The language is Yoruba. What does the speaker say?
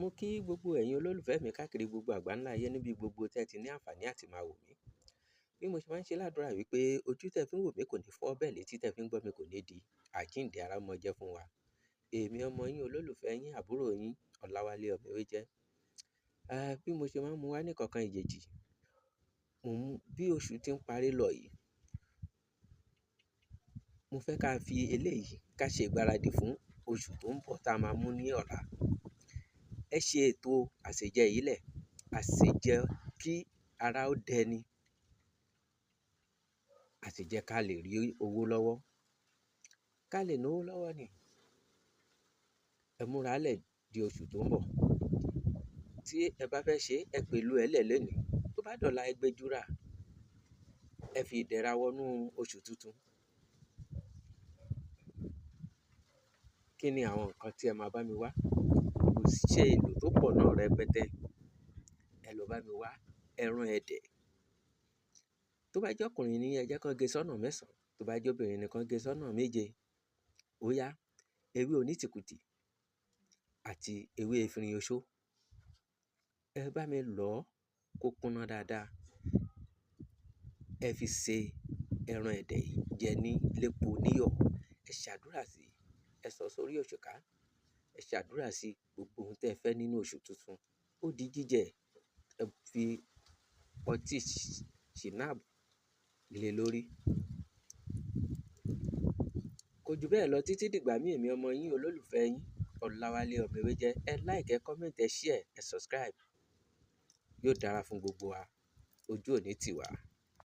Mo kí gbogbo ẹ̀yin olólùfẹ́ mi káàkiri gbogbo àgbáńlá ayé níbi gbogbo tí ẹ ti ní àǹfààní àti máa wò mí. Bí mo ṣe máa ń ṣe ládùrá wípé ojú tẹ fi ń wò mí kò ní fọ́, bẹ́ẹ̀ létí tẹ fi ń gbọ́ mi kò ní di. Àjíǹde ara mọ jẹ́ fún wa. Èmi ọmọ yín olólùfẹ́ yín àbúrò yín Ọláwálé Ọmẹ́wéjẹ́. Bí mo ṣe máa ń mú wá ní kọ̀ọ̀kan ìjèjì. Bí oṣù tí ń parí lọ yìí, mo fẹ́ ká fi eléyìí ká ṣe ìgbáradì fún oṣù tó ń bọ̀ tá a máa mú ní ọ̀la. Ẹ ṣe ètò àsèjẹ yìí lẹ̀, àsèjẹ kí ara ó dẹni, àsèjẹ ká lè rí owó lọ́wọ́, ká lè náwó lọ́wọ́ ni. Ẹ múra lẹ̀ di oṣù tó ń bọ̀. Tí ẹ bá fẹ́ ṣe, ẹ pèlú ẹ lẹ̀ lónìí. Tó bá dọ̀la ẹ gbẹjura, ẹ fi ìdẹ̀ra wọnú oṣù tuntun. Kí ni àwọn nǹkan tí ẹ máa bá mi wá? Kò ṣe èlò tó pọ̀ náà rẹpẹtẹ. Ẹ lọ bá mi wá ẹran ẹdẹ̀. Tó bá jẹ́ ọkùnrin ni ẹ jẹ́ kó gé sọ́nà mẹ́sàn-án. Tó bá jẹ́ obìnrin ni kó gé sọ́nà méje. Ó yá, ewé onítìkùtì àti ewé efinrin oṣó. Ẹ bá mi lọ̀ kó kúnná dáadáa. Ẹ fi ṣe ẹran ẹdẹ̀ yìí jẹ ní lépo níyọ̀. Ẹ ṣàdúrà sí i. Ẹ sọ sórí òṣùká. Ẹ ṣàdúrà sí gbogbo ohun tí ẹ fẹ́ nínú oṣù tuntun. Ó di jíjẹ. Ẹ fi ọtí ṣìnáàbù lé lórí. Kò ju bẹ́ẹ̀ lọ títí dìgbà mí èmi ọmọ yín olólùfẹ́ yín Ọláwálé Ọmẹ́wéjẹ́. Ẹ like, ẹ comment, ẹ share, ẹ subscribe. Yóò dára fún gbogbo wa. Ojú ò ní tì wá.